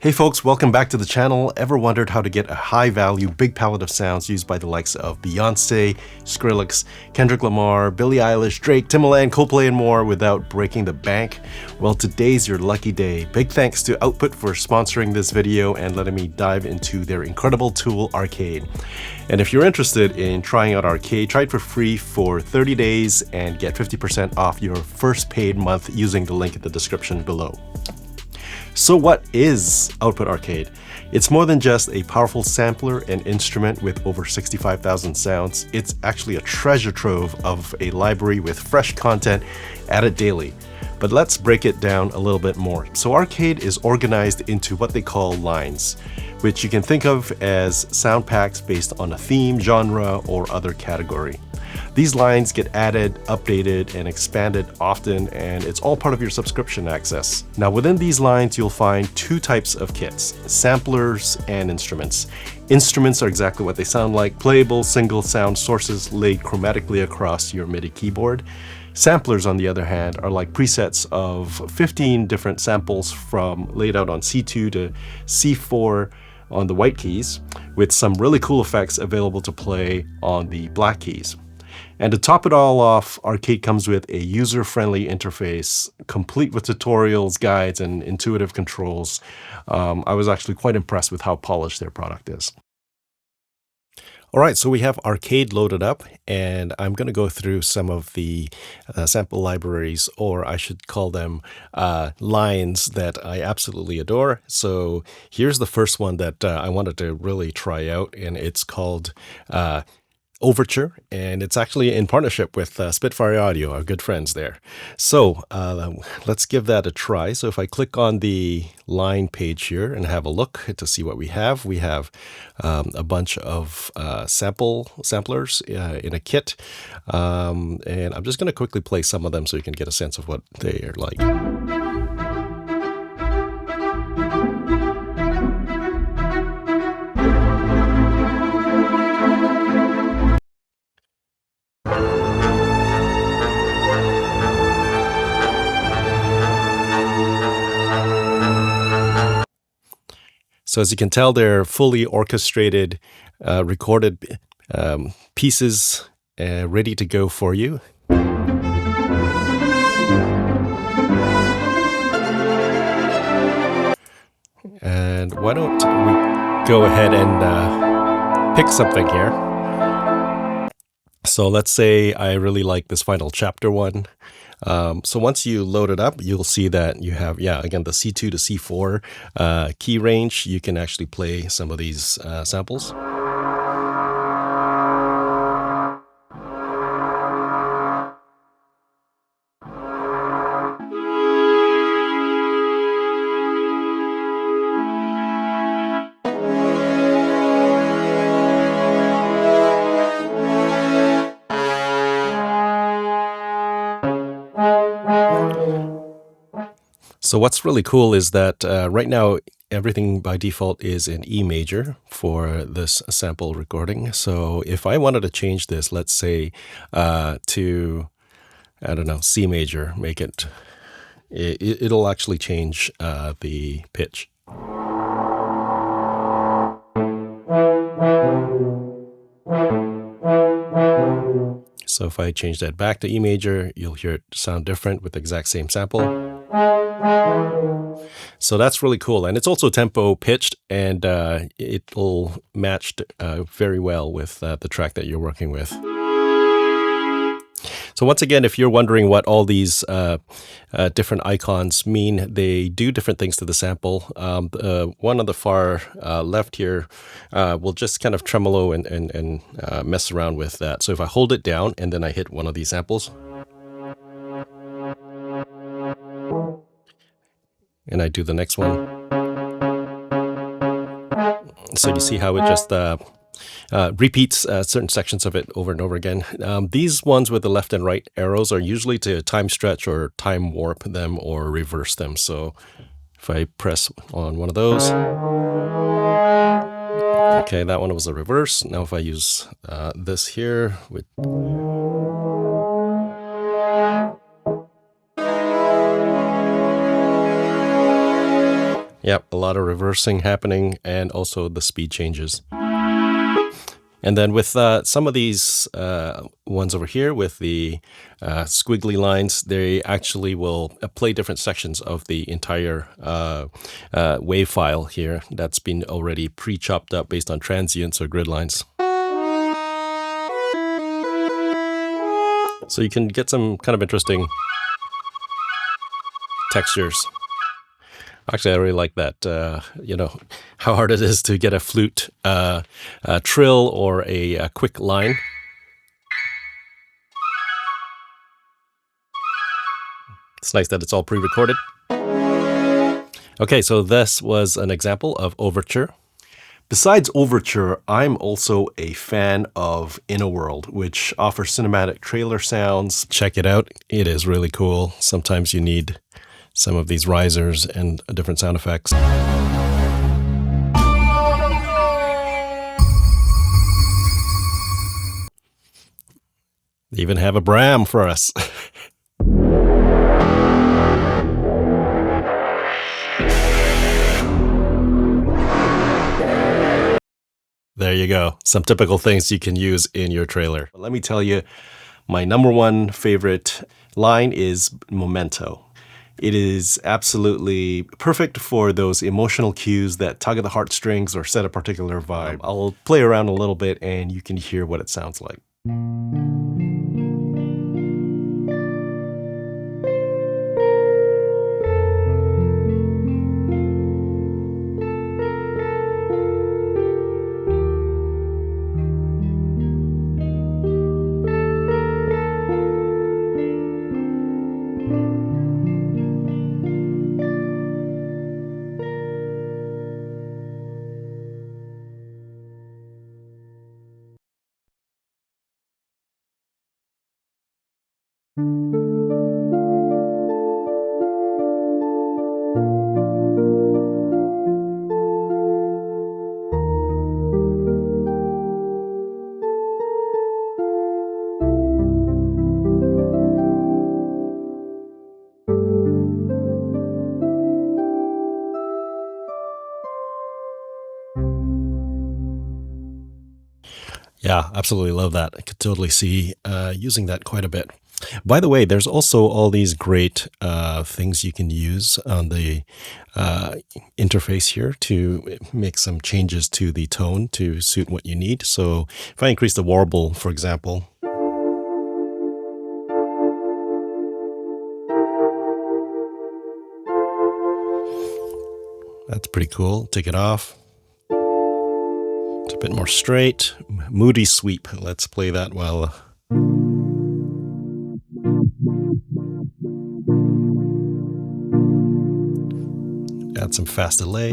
Hey folks, welcome back to the channel. Ever wondered how to get a high value, big palette of sounds used by the likes of Beyonce, Skrillex, Kendrick Lamar, Billie Eilish, Drake, Timbaland, Coldplay, and more without breaking the bank? Well, today's your lucky day. Big thanks to Output for sponsoring this video and letting me dive into their incredible tool, Arcade. And if you're interested in trying out Arcade, try it for free for 30 days and get 50% off your first paid month using the link in the description below. So what is Output Arcade? It's more than just a powerful sampler and instrument with over 65,000 sounds. It's actually a treasure trove of a library with fresh content added daily. But let's break it down a little bit more. So Arcade is organized into what they call lines, which you can think of as sound packs based on a theme, genre, or other category. These lines get added, updated, and expanded often, and it's all part of your subscription access. Now, within these lines, you'll find two types of kits: samplers and instruments. Instruments are exactly what they sound like: playable single sound sources laid chromatically across your MIDI keyboard. Samplers, on the other hand, are like presets of 15 different samples laid out on C2 to C4 on the white keys, with some really cool effects available to play on the black keys. And to top it all off, Arcade comes with a user-friendly interface, complete with tutorials, guides, and intuitive controls. I was actually quite impressed with how polished their product is. All right, so we have Arcade loaded up, and I'm going to go through some of the sample libraries, or I should call them lines, that I absolutely adore. So here's the first one that I wanted to really try out, and it's called Overture, and it's actually in partnership with Spitfire Audio, our good friends there. So let's give that a try. So if I click on the line page here and have a look to see what we have a bunch of samplers in a kit, and I'm just going to quickly play some of them so you can get a sense of what they are like. So as you can tell, they're fully orchestrated, recorded pieces ready to go for you. And why don't we go ahead and pick something here. So let's say I really like this final chapter one. So once you load it up, you'll see that you have, again, the C2 to C4 key range. You can actually play some of these samples. So what's really cool is that right now everything by default is in E major for this sample recording. So if I wanted to change this, let's say to, I don't know, C major, make it'll actually change the pitch. So if I change that back to E major, you'll hear it sound different with the exact same sample. So that's really cool, and it's also tempo pitched, and it'll match very well with the track that you're working with. So once again, if you're wondering what all these different icons mean, they do different things to the sample. One on the far left here will just kind of tremolo and mess around with that. So if I hold it down and then I hit one of these samples, and I do the next one, so you see how it just repeats certain sections of it over and over again. These ones with the left and right arrows are usually to time stretch or time warp them or reverse them. So if I press on one of those, okay, that one was a reverse. Now if I use this here with Yep, a lot of reversing happening and also the speed changes. And then with some of these ones over here with the squiggly lines, they actually will play different sections of the entire wave file here that's been already pre-chopped up based on transients or grid lines. So you can get some kind of interesting textures. Actually, I really like that, you know, how hard it is to get a flute trill or a quick line. It's nice that it's all pre-recorded. Okay, so this was an example of Overture. Besides Overture, I'm also a fan of In a World, which offers cinematic trailer sounds. Check it out. It is really cool. Sometimes you need some of these risers and different sound effects. They even have a Braam for us. There you go. Some typical things you can use in your trailer. Let me tell you, my number one favorite line is Memento. It is absolutely perfect for those emotional cues that tug at the heartstrings or set a particular vibe. I'll play around a little bit and you can hear what it sounds like. Yeah, absolutely love that. I could totally see using that quite a bit. By the way, there's also all these great things you can use on the interface here to make some changes to the tone to suit what you need. So if I increase the warble, for example, that's pretty cool. Take it off. It's a bit more straight. Moody sweep. Let's play that while... Add some fast delay.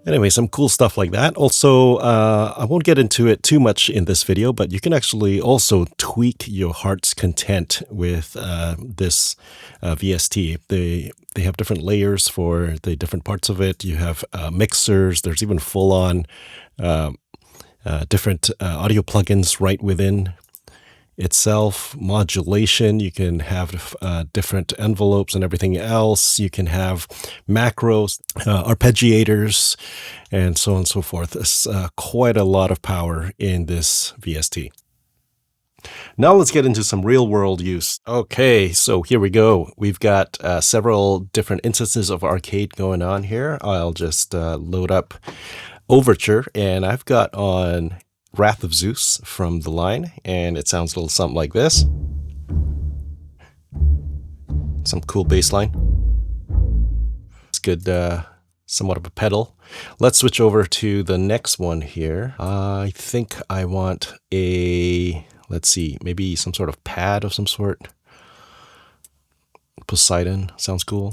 Anyway, some cool stuff like that. Also, I won't get into it too much in this video, but you can actually also tweak your heart's content with this VST. They have different layers for the different parts of it. You have mixers. There's even full-on different audio plugins right within itself. Modulation, you can have different envelopes and everything else. You can have macros, arpeggiators, and so on and so forth. There's quite a lot of power in this VST. Now let's get into some real world use. Okay, so here we go. We've got several different instances of arcade going on here. I'll just load up Overture, and I've got on Wrath of Zeus from the line, and it sounds a little something like this. Some cool bass line. It's good, somewhat of a pedal. Let's switch over to the next one here. I think I want a, let's see, maybe some sort of pad of some sort. Poseidon sounds cool.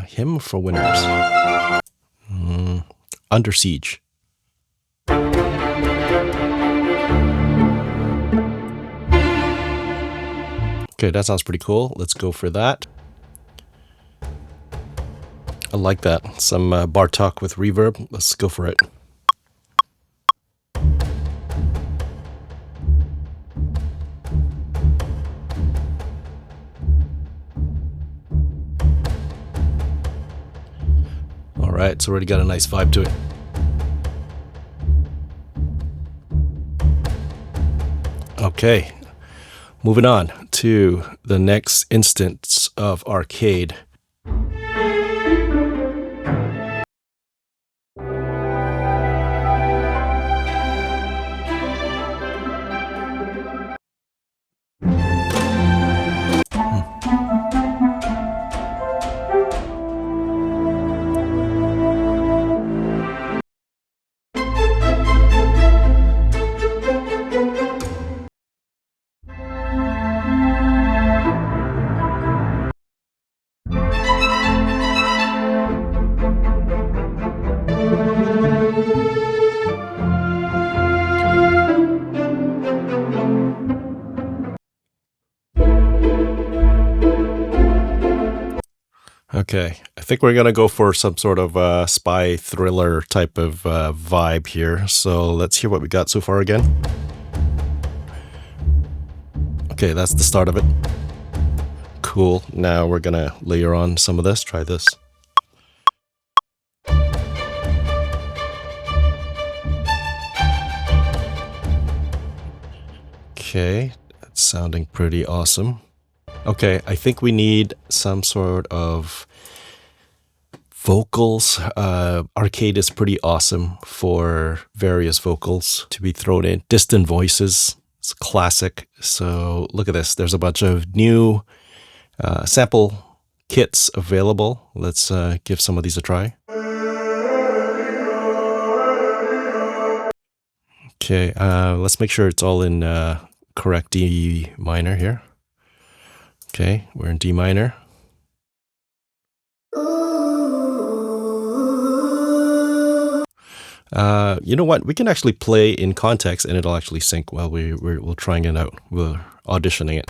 Hymn for Winners. Under Siege. Okay, that sounds pretty cool. Let's go for that. I like that. Some Bartok with reverb. Let's go for it. right, it's already got a nice vibe to it. Okay, moving on to the next instance of arcade. Okay, I think we're gonna go for some sort of spy thriller type of vibe here. So let's hear what we got so far again. Okay, that's the start of it. Cool. Now we're gonna layer on some of this. Try this. Okay, that's sounding pretty awesome. Okay, I think we need some sort of vocals. Arcade is pretty awesome for various vocals to be thrown in. Distant voices, it's classic. So look at this. There's a bunch of new sample kits available. Let's give some of these a try. Okay, let's make sure it's all in correct D minor here. Okay, we're in D minor. You know what? We can actually play in context and it'll actually sync while we're trying it out. We're auditioning it.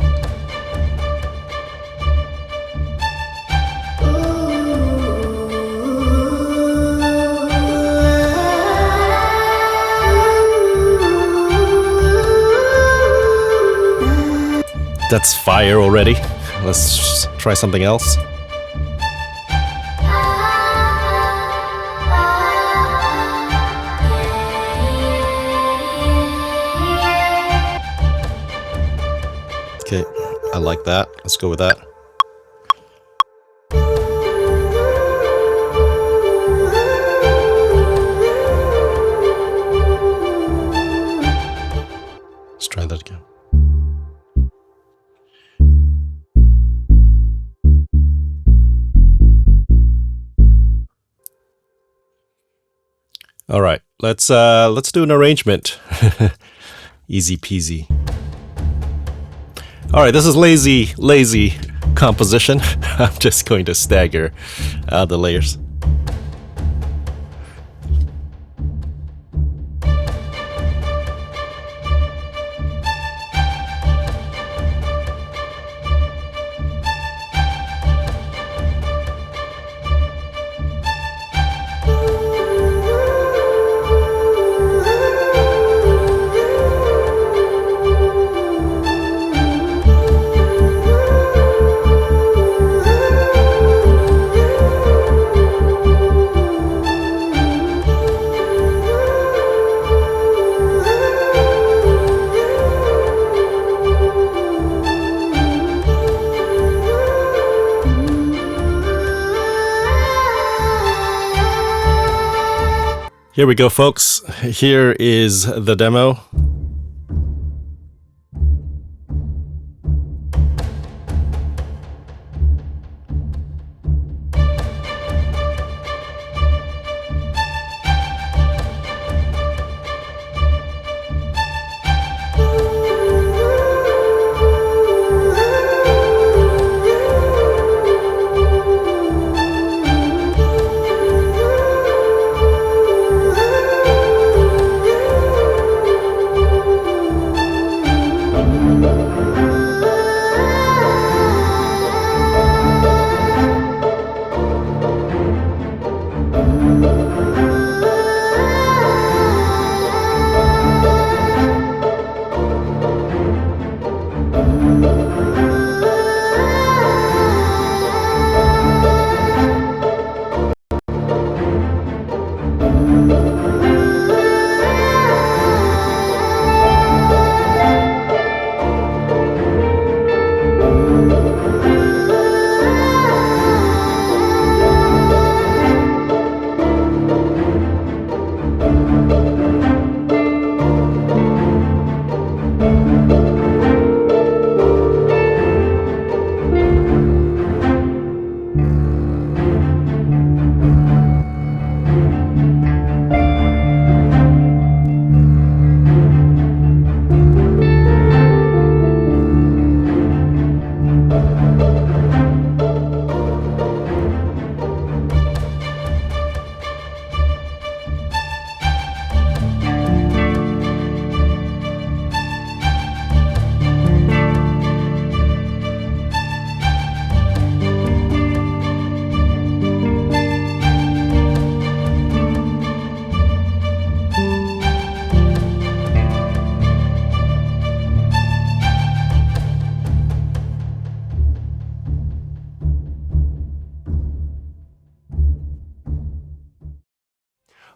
That's fire already. Let's try something else. Okay, I like that. Let's go with that. Let's try that again. All right, let's do an arrangement. Easy peasy. All right, this is lazy composition. I'm just going to stagger the layers. Here we go, folks. Here is the demo.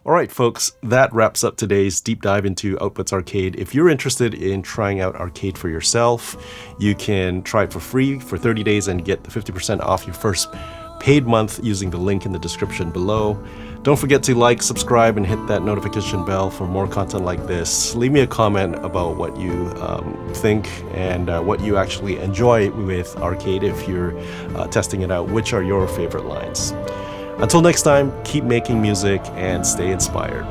All right, folks, that wraps up today's deep dive into Outputs Arcade. If you're interested in trying out Arcade for yourself, you can try it for free for 30 days and get the 50% off your first paid month using the link in the description below. Don't forget to like, subscribe, and hit that notification bell for more content like this. Leave me a comment about what you think and what you actually enjoy with Arcade if you're testing it out. Which are your favorite lines? Until next time, keep making music and stay inspired.